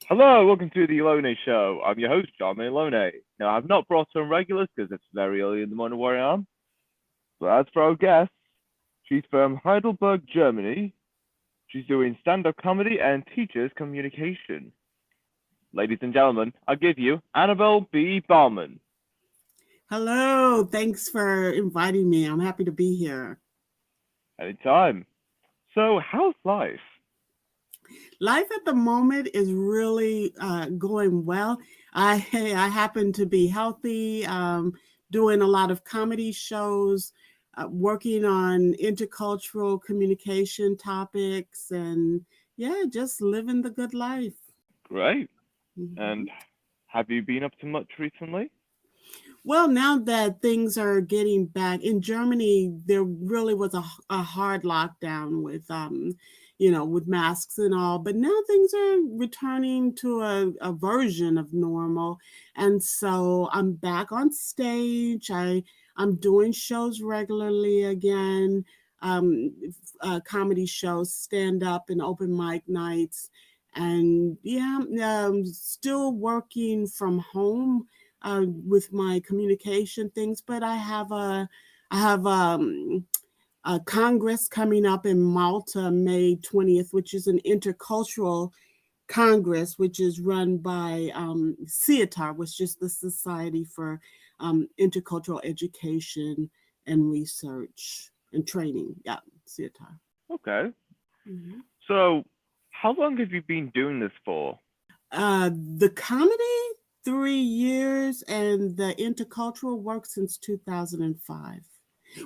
Hello, welcome to the Lone Show. I'm your host, John Lone. Now, I've not brought on regulars because it's very early in the morning where I am. But as for our guest, she's from Heidelberg, Germany. She's doing stand-up comedy and teaches communication. Ladies and gentlemen, I give you Annabelle B. Bauman. Hello, thanks for inviting me. I'm happy to be here. Anytime. So, how's life? Life at the moment is really going well. I happen to be healthy, doing a lot of comedy shows, working on intercultural communication topics, and yeah, just living the good life. Great. Mhm. And have you been up to much recently? Well, now that things are getting back in Germany, there really was a hard lockdown with, with masks and all. But now things are returning to a version of normal, and so I'm back on stage. I'm doing shows regularly again, comedy shows, stand up, and open mic nights, and yeah, still working from home with my communication things, but I have a Congress coming up in Malta May 20th, which is an intercultural Congress, which is run by CITAR, which is the Society for Intercultural Education and Research and Training. Yeah, CITAR. Okay. Mhm. So, how long have you been doing this for? The comedy, 3 years, and the intercultural work since 2005.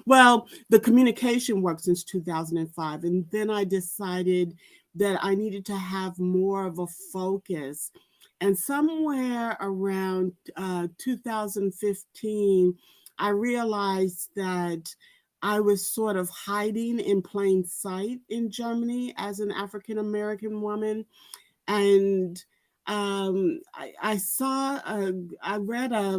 Well, the communication work since 2005. And then I decided that I needed to have more of a focus. And somewhere around 2015, I realized that I was sort of hiding in plain sight in Germany as an African American woman, and I saw, I read a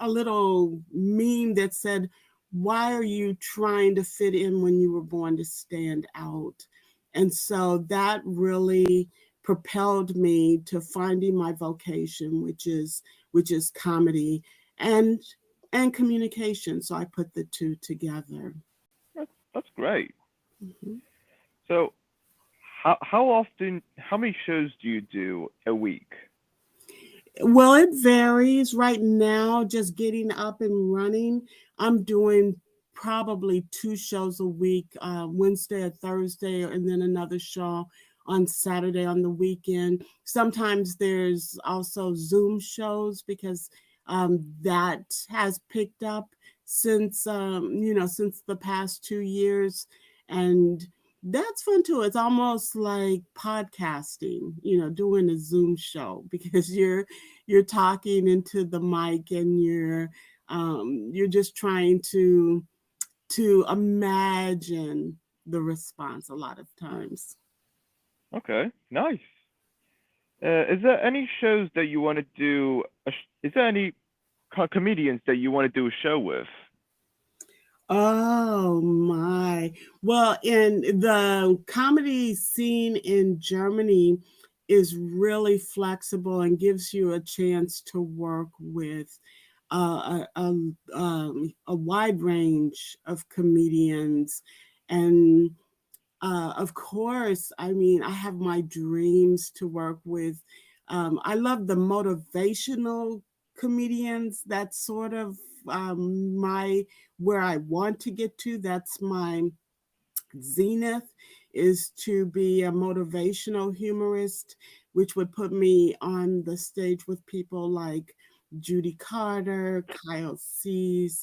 little meme that said, "Why are you trying to fit in when you were born to stand out?" And so that really propelled me to finding my vocation, which is comedy and and communication. So I put the two together. That's great. Mhm. So, how often, how many shows do you do a week? Well, it varies. Right now, just getting up and running, I'm doing probably two shows a week, Wednesday or Thursday, and then another show on Saturday on the weekend. Sometimes there's also Zoom shows because that has picked up since the past 2 years, and that's fun too. It's almost like podcasting, doing a Zoom show because you're talking into the mic and you're just trying to imagine the response a lot of times. Okay, nice. Is there any shows that you want to do? Is there any comedians that you want to do a show with? Oh my. Well, in the comedy scene in Germany is really flexible and gives you a chance to work with a wide range of comedians. And of course, I mean, I have my dreams to work with. I love the motivational comedians. That's sort of my where I want to get to. That's my zenith, is to be a motivational humorist, which would put me on the stage with people like Judy Carter, Kyle Cease,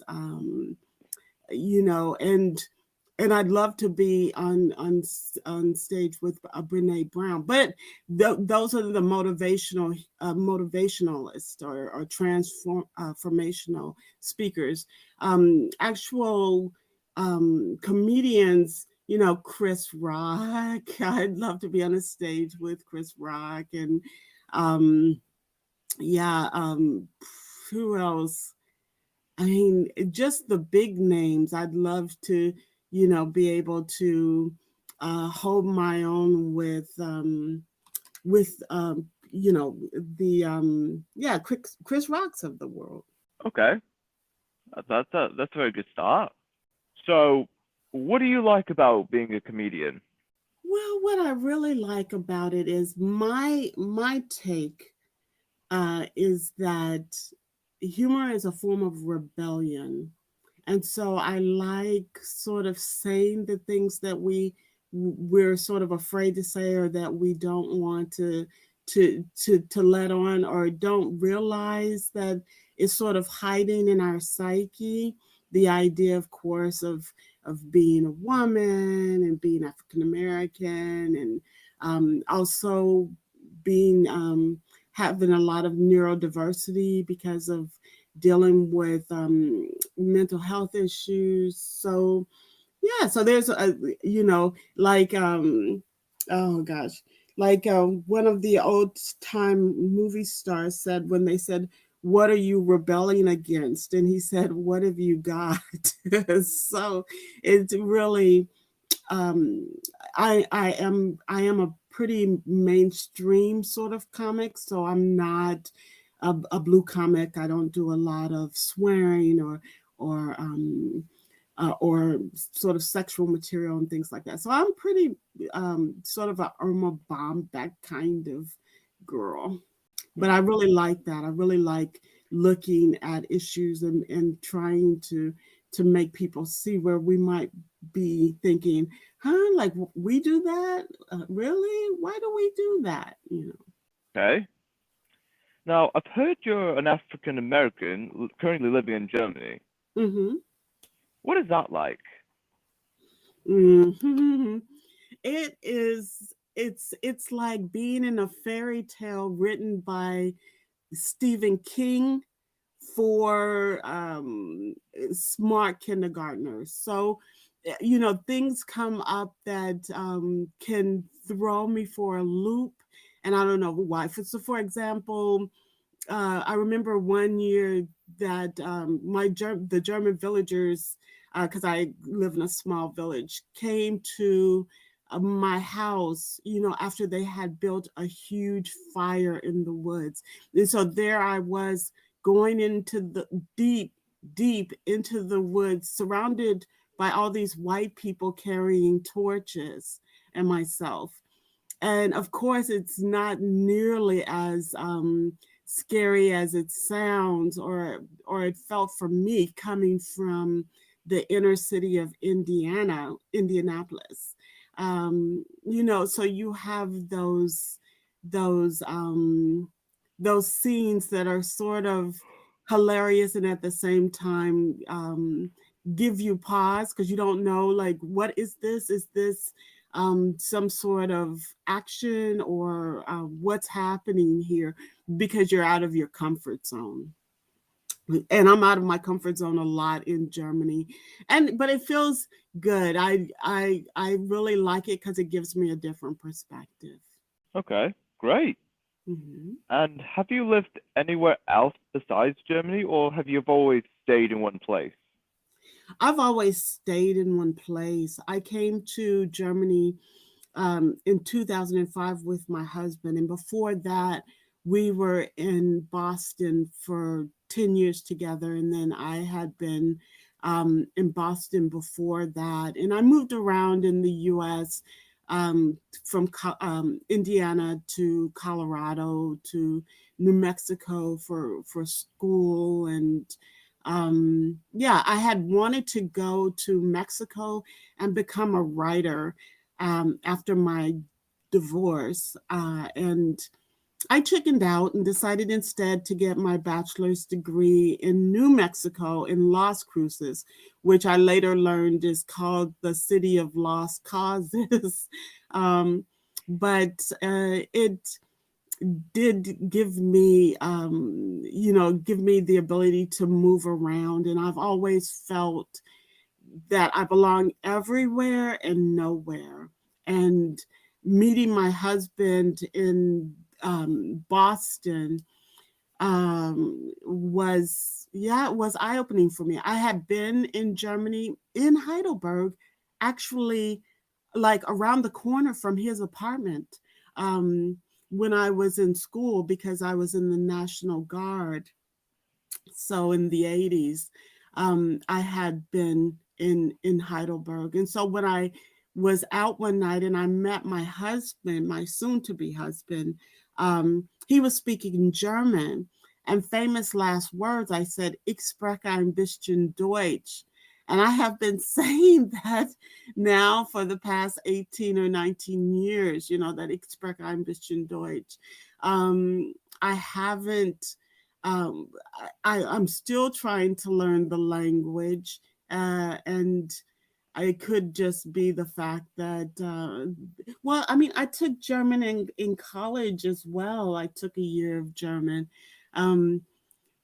and I'd love to be on stage with Brene Brown. But those are the motivationalists or transformational speakers. Actual comedians. Chris Rock. I'd love to be on a stage with Chris Rock, and um, yeah. Who else? I mean, just the big names. I'd love to, be able to hold my own with you know, the yeah, Chris Rocks of the world. Okay, that's a very good start. So, what do you like about being a comedian? Well, what I really like about it is my take is that humor is a form of rebellion. And so I like sort of saying the things that we're sort of afraid to say, or that we don't want to let on, or don't realize that it's sort of hiding in our psyche. The idea, of course, of being a woman and being African American, and also being having a lot of neurodiversity because of dealing with mental health issues. So yeah, so there's a, you know, like oh gosh, like one of the old time movie stars said, when they said, what are you rebelling against, and he said, what have you got? So it's really um I am a pretty mainstream sort of comic, so I'm not a blue comic. I don't do a lot of swearing or sort of sexual material and things like that. So I'm pretty sort of a Irma Bombeck kind of girl. But I really like that. I really like looking at issues and trying to make people see where we might be thinking, huh, like we do that? Really? Why do we do that? You know. Okay. Now, I've heard you're an African American currently living in Germany. Mm-hmm. What is that like? Mm-hmm. It is. It's like being in a fairy tale written by Stephen King for smart kindergartners. So, you know, things come up that can throw me for a loop, and I don't know why. So, for example, I remember one year that the German villagers, because I live in a small village, came to my house, you know, after they had built a huge fire in the woods. And so there I was, going into the deep, deep into the woods, surrounded by all these white people carrying torches, and myself. And of course, it's not nearly as scary as it sounds, or it felt for me, coming from the inner city of Indianapolis. You know, so you have those um, those scenes that are sort of hilarious, and at the same time give you pause, because you don't know, like, what is this? Is this some sort of action, or what's happening here, because you're out of your comfort zone. And I'm out of my comfort zone a lot in Germany, and but it feels good. I really like it because it gives me a different perspective. Okay, great. Hmm. And have you lived anywhere else besides Germany, or have you always stayed in one place? I've always stayed in one place. I came to Germany in 2005 with my husband. And before that, we were in Boston for 10 years together. And then I had been in Boston before that. And I moved around in the US, um, from Indiana to Colorado to New Mexico for school. And yeah, I had wanted to go to Mexico and become a writer after my divorce. And I chickened out and decided instead to get my bachelor's degree in New Mexico in Las Cruces, which I later learned is called the City of Lost Causes. um, but it did give me, give me the ability to move around. And I've always felt that I belong everywhere and nowhere. And meeting my husband in Boston it was eye opening for me. I had been in Germany, in Heidelberg, actually, like around the corner from his apartment. Um, when I was in school, because I was in the National Guard, so in the 80s, I had been in Heidelberg. And so when I was out one night and I met my husband, my soon to be husband, he was speaking German, and famous last words, I said, "Ich spreche ein bisschen Deutsch." And I have been saying that now for the past 18 or 19 years, that "Ich spreche ein bisschen Deutsch." I haven't, um, I'm still trying to learn the language, and it could just be the fact that, well, I mean, I took German in college as well. I took a year of German. Um,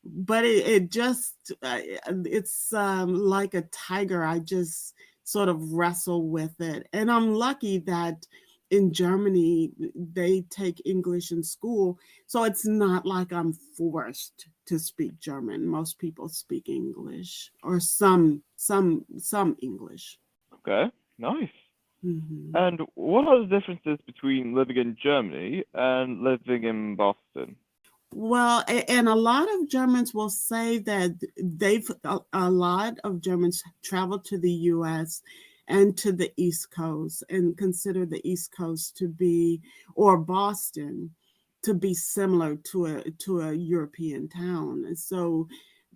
but it just, it's like a tiger. I just sort of wrestle with it. And I'm lucky that in Germany, they take English in school. So it's not like I'm forced to speak German. Most people speak English, or some English. Okay, nice. Hmm. And what are the differences between living in Germany and living in Boston? Well, and a lot of Germans will say that a lot of Germans travel to the US and to the East Coast, and consider the East Coast to be, or Boston, to be similar to a European town. And so,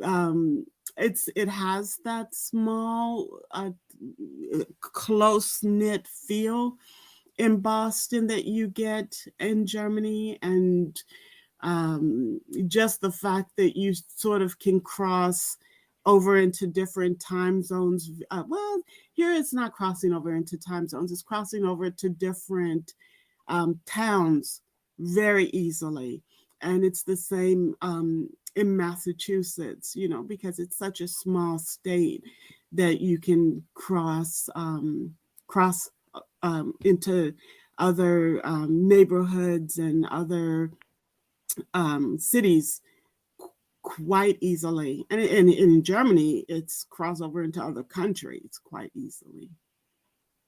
um, it has that small, close knit feel in Boston that you get in Germany. And just the fact that you sort of can cross over into different time zones. Well, here it's not crossing over into time zones, it's crossing over to different towns very easily. And it's the same in Massachusetts, because it's such a small state that you can cross into other neighborhoods and other cities quite easily. And in Germany, it's crossover into other countries quite easily.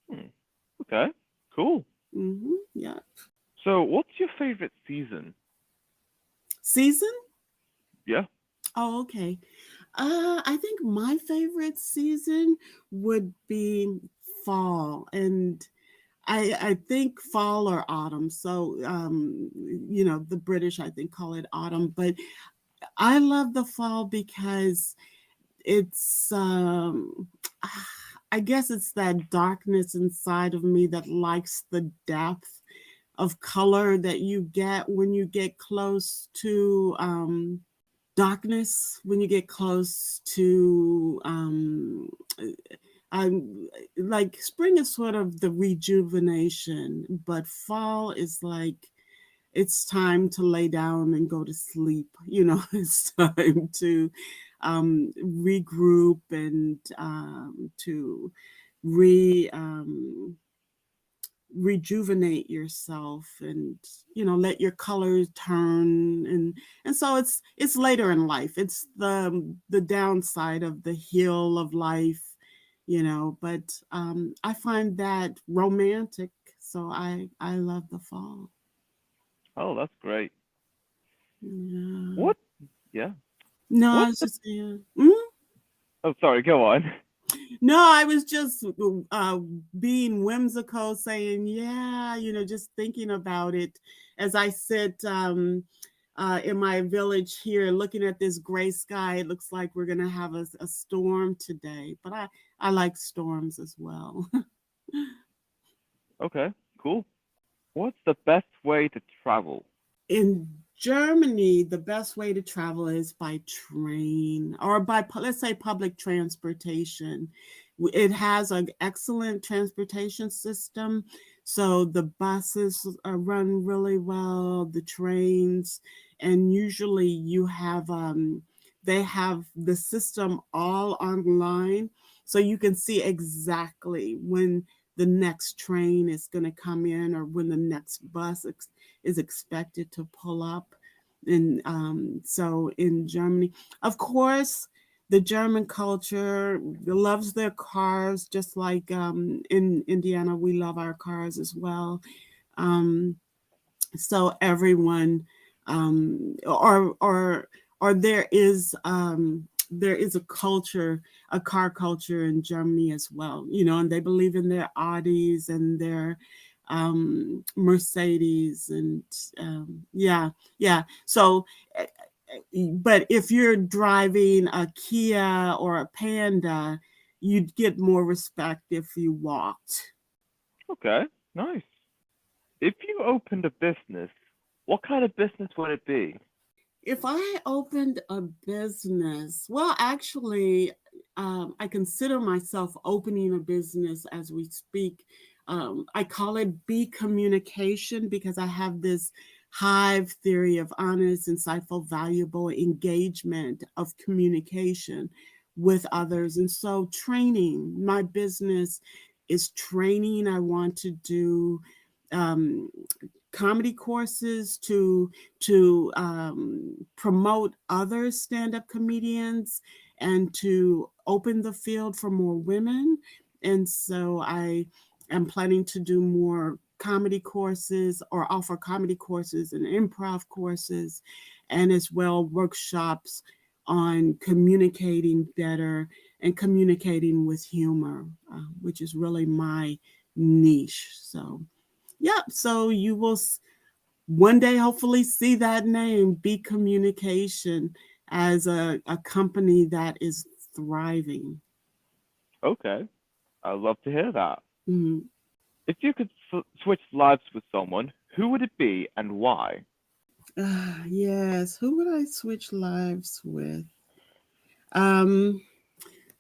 Hmm. Okay, cool. Yeah. So, what's your favorite season? Season? Yeah. Oh, okay. I think my favorite season would be fall, and I think fall or autumn. So, the British, I think, call it autumn, but I love the fall because it's I guess it's that darkness inside of me that likes the depth of color that you get when you get close to darkness, when you get close to I'm like, spring is sort of the rejuvenation, but fall is like, it's time to lay down and go to sleep. It's time to regroup and to re rejuvenate yourself, and let your colors turn. And so it's later in life. It's the downside of the hill of life, but I find that romantic. So I love the fall. Oh, that's great. Yeah. What? Yeah. No, I What's was the? just Oh, sorry. Go on. no, I was just being whimsical, saying, yeah, just thinking about it as I sit in my village here, looking at this gray sky. It looks like we're gonna have a storm today, but I like storms as well. Okay, cool. What's the best way to travel? In Germany, the best way to travel is by train, or by, let's say, public transportation. It has an excellent transportation system. So the buses run really well, the trains, and usually they have the system all online. So you can see exactly when the next train is going to come in, or when the next bus is expected to pull up. And so in Germany, of course, the German culture loves their cars, just like in Indiana, we love our cars as well. Um, So everyone, um, or or or there is a culture, a car culture in Germany as well, and they believe in their Audis and their Mercedes, and yeah, yeah. So, but if you're driving a Kia or a Panda, you'd get more respect if you walked. Okay, nice. If you opened a business, what kind of business would it be? If I opened a business, well, actually, I consider myself opening a business as we speak. I call it B communication because I have this hive theory of honest, insightful, valuable engagement of communication with others. And so, training, my business is training. I want to do um, comedy courses to promote other stand-up comedians and to open the field for more women. And so I am planning to do more comedy courses or offer comedy courses and improv courses, and as well workshops on communicating better and communicating with humor, which is really my niche. So yeah, so you will one day hopefully see that name, Be Communication, as a company that is thriving. Okay, I'd love to hear that. Mm. If you could switch lives with someone, who would it be and why? Yes, who would I switch lives with? Um,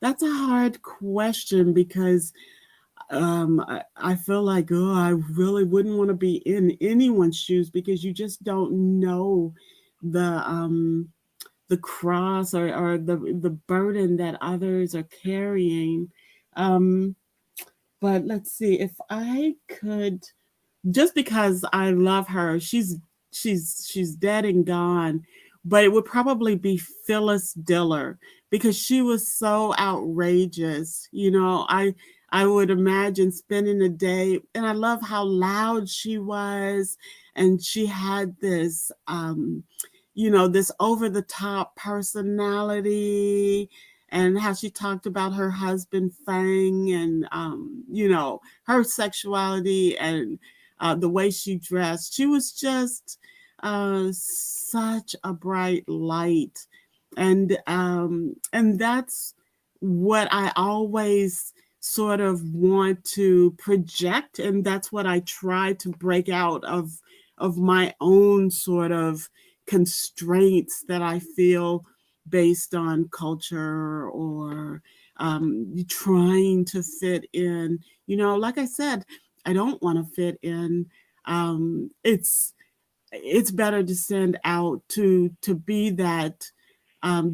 that's a hard question because I feel like, oh, I really wouldn't want to be in anyone's shoes because you just don't know the um the cross or the burden that others are carrying. Um, but let's see if I could, just because I love her, she's dead and gone, but it would probably be Phyllis Diller because she was so outrageous. I would imagine spending a day, and I love how loud she was, and she had this this over the top personality, and how she talked about her husband Fang, and her sexuality, and the way she dressed. She was just such a bright light, and that's what I always sort of want to project, and that's what I try to break out of my own sort of constraints that I feel based on culture, or trying to fit in. Like I said, I don't want to fit in. It's better to send out to be that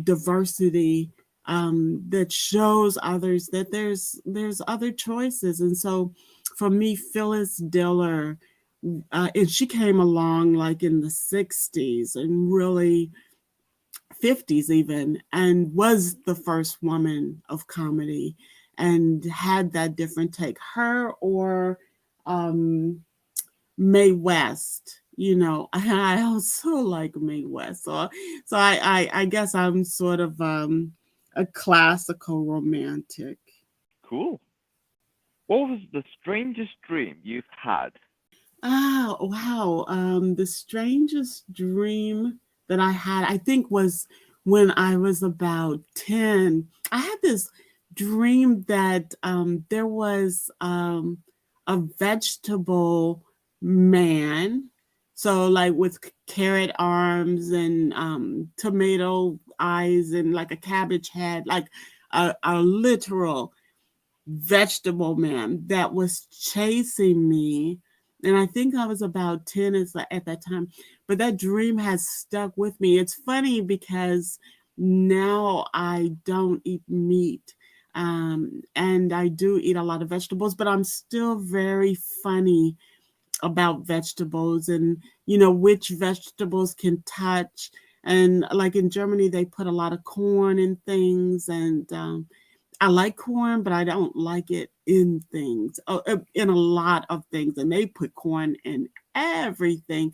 diversity, that shows others that there's other choices. And so for me, Phyllis Diller, and she came along like in the 60s and really 50s even, and was the first woman of comedy and had that different take. Her or um, Mae West. I also like Mae West. So I guess I'm sort of a classical romantic. Cool. What was the strangest dream you've had? Oh, wow. The strangest dream that I had, I think, was when I was about 10. I had this dream that there was a vegetable man. So, like with carrot arms and tomato eyes and like a cabbage head, like a literal vegetable man that was chasing me. And I think I was about 10 at that time. But that dream has stuck with me. It's funny because now I don't eat meat. And I do eat a lot of vegetables, but I'm still very funny about vegetables, and which vegetables can touch. And like in Germany, they put a lot of corn in things, and I like corn, but I don't like it in things, in a lot of things. And they put corn in everything,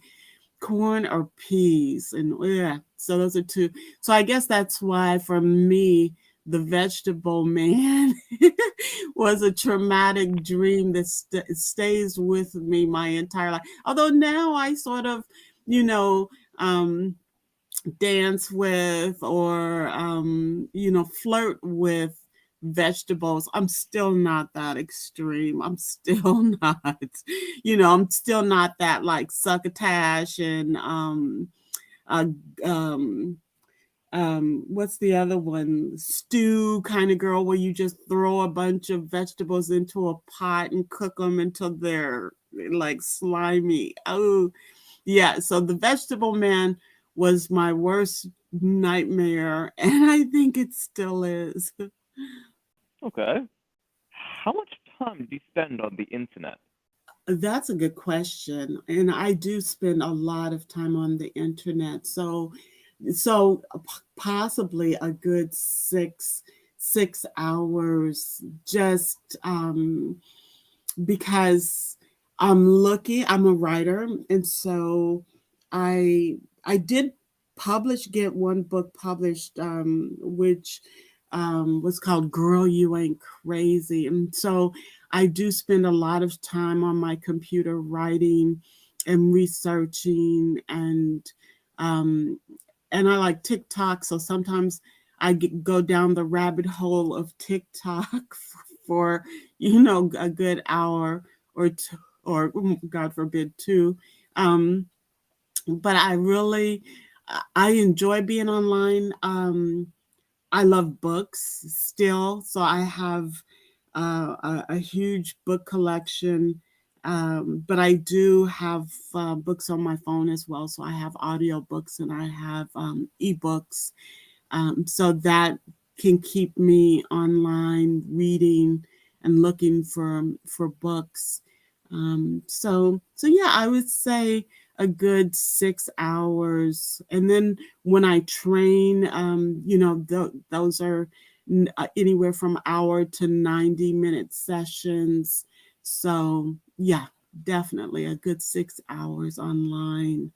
corn or peas, and yeah. So those are two. So I guess that's why for me, the vegetable man was a traumatic dream that stays with me my entire life. Although now I sort of, you know, um, dance with or flirt with vegetables. I'm still not that extreme. I'm still not, I'm still not that like succotash and uh, um what's the other one, stew kind of girl, where you just throw a bunch of vegetables into a pot and cook them until they're like slimy. Oh yeah, so the vegetable man was my worst nightmare, and I think it still is. Okay. How much time do you spend on the internet? That's a good question. And I do spend a lot of time on the internet. Possibly a good six hours, just because I'm a writer, and so I I did get one book published, which was called Girl You Ain't Crazy. And so I do spend a lot of time on my computer writing and researching, um and I like TikTok, so sometimes go down the rabbit hole of TikTok for a good hour or two, or God forbid two. Um, but I enjoy being online. I love books still, so I have a huge book collection. But I do have books on my phone as well. So I have audio books and I have ebooks. So that can keep me online reading and looking for books. So yeah, I would say a good 6 hours. And then when I train, those are anywhere from hour to 90-minute sessions. So yeah, definitely a good 6 hours online,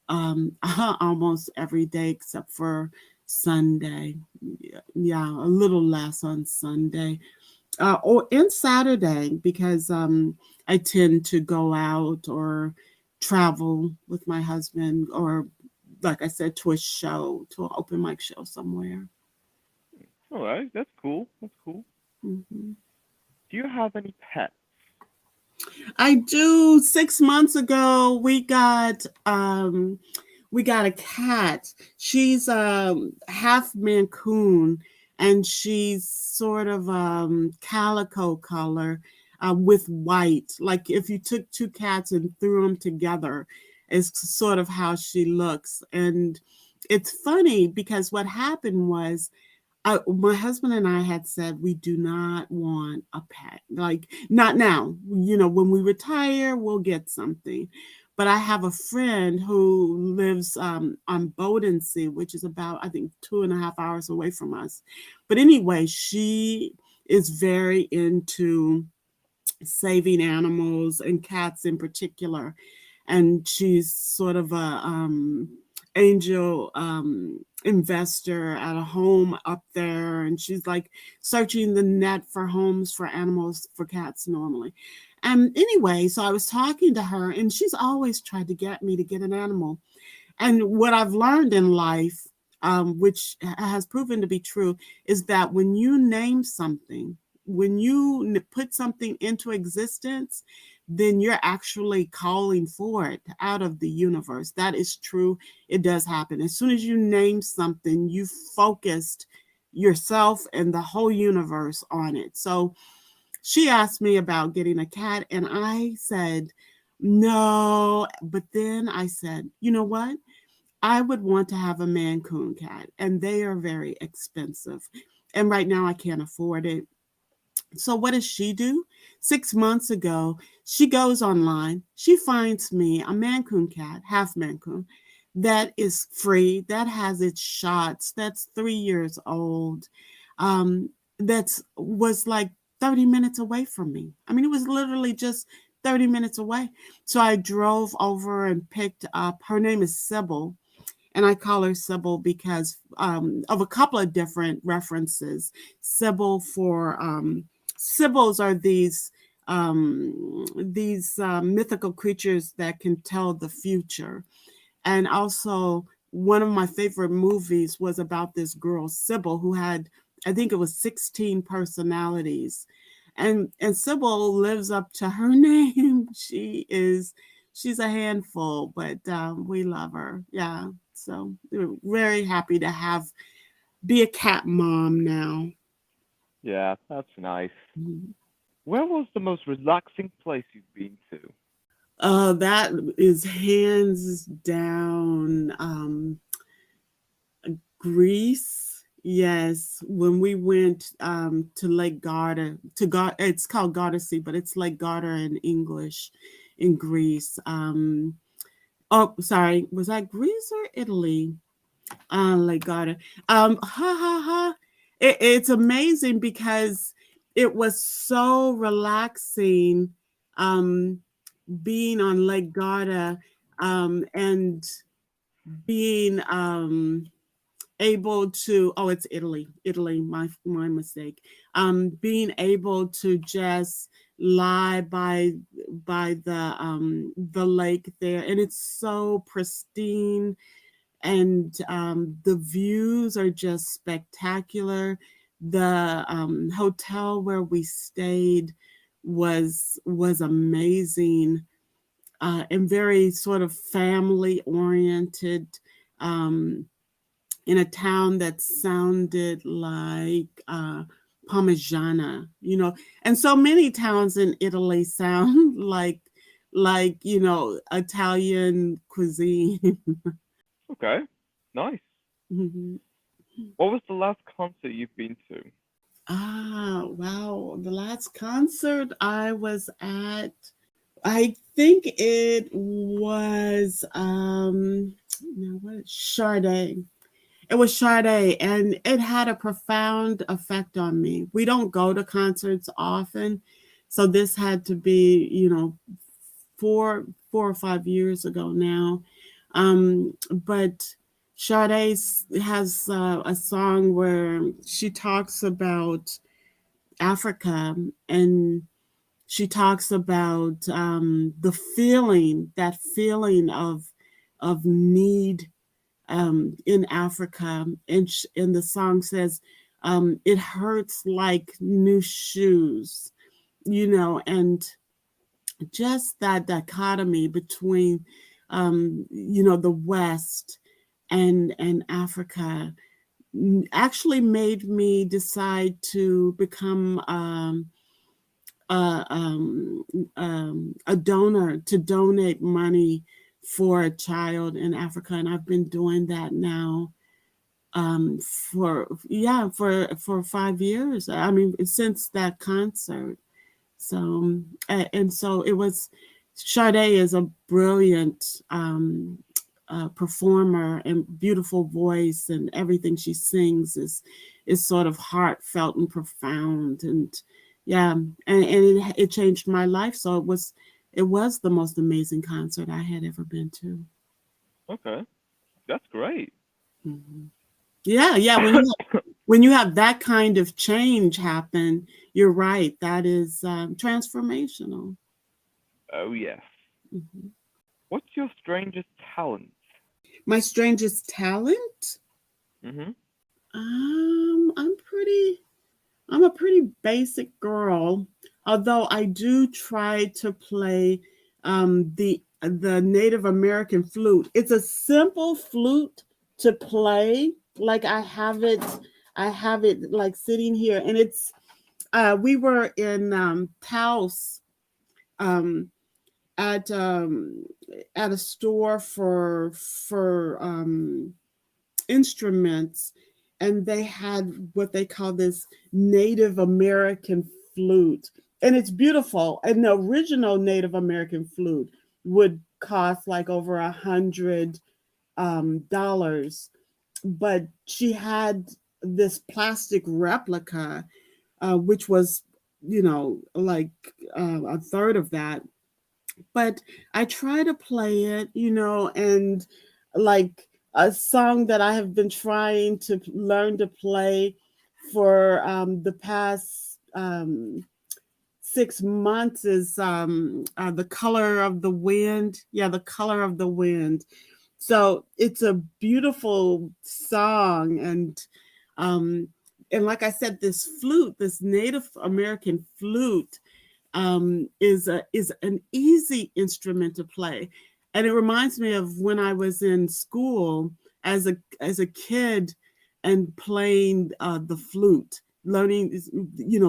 almost every day except for Sunday. Yeah, a little less on Sunday, or and Saturday, because I tend to go out or travel with my husband, or like I said, to a show, to an open mic show somewhere. All right, that's cool. That's cool. Hmm. Do you have any pets? I do. 6 months ago, we got a cat. She's half Mancoon, and she's sort of calico color, with white. Like if you took two cats and threw them together, is sort of how she looks. And it's funny because what happened was, my husband and I had said we do not want a pet. Like, not now. When we retire, we'll get something. But I have a friend who lives on Bodensee, which is about, I think, 2.5 hours away from us. But anyway, she is very into saving animals and cats in particular, and she's sort of a angel investor at a home up there, and she's like searching the net for homes for animals, for cats normally. And anyway, so I was talking to her, and she's always tried to get me to get an animal. And what I've learned in life, which has proven to be true, is that when you name something, when you put something into existence, then you're actually calling for it out of the universe. That is true. It does happen. As soon as you name something, you focused yourself and the whole universe on it. So she asked me about getting a cat, and I said, no. But then I said, you know what? I would want to have a Mancoon cat, and they are very expensive. And right now I can't afford it. So what does she do? 6 months ago, she goes online. She finds me a Mancoon cat, half Mancoon, that is free, that has its shots, that's 3 years old, that's was like 30 minutes away from me. I mean, it was literally just 30 minutes away. So I drove over and picked up, her name is Sybil, and I call her Sybil because of a couple of different references. Sybil for Sibyls are these mythical creatures that can tell the future, and also one of my favorite movies was about this girl Sybil who had, I think it was 16 personalities, and Sybil lives up to her name. She's a handful, but we love her. Yeah, so we're very happy to have be a cat mom now. Yeah, that's nice. Mhm. Where was the most relaxing place you've been to? That is hands down Greece. Yes, when we went to Lake Garda, it's called Gardasee, but it's Lake Garda in English, in Greece. Oh, sorry, was that Greece or Italy? Lake Garda. Ha ha ha. It's amazing because it was so relaxing, um, being on Lake Garda, and being able to, oh, it's Italy, my mistake, being able to just lie by the lake there, and it's so pristine, and the views are just spectacular. The hotel where we stayed was amazing, and very sort of family oriented, um, in a town that sounded like Parmigiana, and so many towns in Italy sound like Italian cuisine. Okay, nice. Mhm. What was the last concert you've been to? Wow. The last concert I was at, I think it was now what Sade. It was Sade, and it had a profound effect on me. We don't go to concerts often, so this had to be, four or 5 years ago now. But Sade has a song where she talks about Africa, and she talks about the that feeling of need in Africa, and the song says, "It hurts like new shoes," and just that dichotomy between, the West and Africa actually made me decide to become a, um, a donor, to donate money for a child in Africa, and I've been doing that now um, for 5 years. I mean, since that concert. So and so it was. Sade is a brilliant performer and beautiful voice, and everything she sings is sort of heartfelt and profound, and yeah, and it changed my life. So it was the most amazing concert I had ever been to. Okay, that's great. Mhm. Yeah, yeah. When you have that kind of change happen, you're right. That is transformational. Oh yes. Mhm. What's your strangest talent? My strangest talent? Mhm. I'm pretty. I'm a pretty basic girl, although I do try to play the Native American flute. It's a simple flute to play. Like I have it like sitting here, and it's we were in Taos, um, at um, at a store for instruments, and they had what they call this Native American flute, and it's beautiful. And the original Native American flute would cost like over $100 dollars, but she had this plastic replica, which was like a third of that. but I try to play it, and like a song that I have been trying to learn to play for the past 6 months is The Color of the Wind. Yeah, The Color of the Wind. So it's a beautiful song, um, and like I said, this flute, this Native American flute, is an easy instrument to play, and it reminds me of when I was in school as a kid and playing the flute, learning,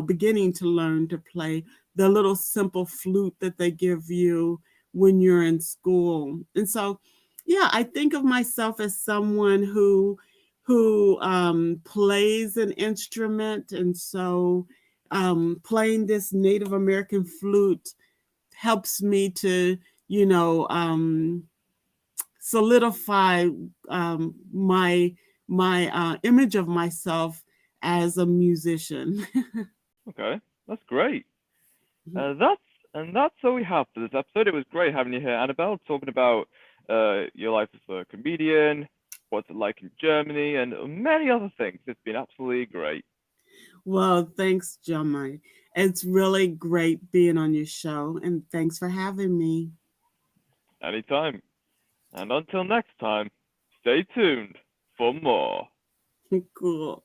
beginning to learn to play the little simple flute that they give you when you're in school. And so, yeah, I think of myself as someone who plays an instrument, and so playing this Native American flute helps me to, you know, um, solidify my image of myself as a musician. Okay, that's great. That's and that's all we have for this episode. It was great having you here, Annabelle, talking about your life as a comedian, what's it like in Germany, and many other things. It's been absolutely great. Well, thanks, John. It's really great being on your show, and thanks for having me. Anytime. And until next time, stay tuned for more. Cool.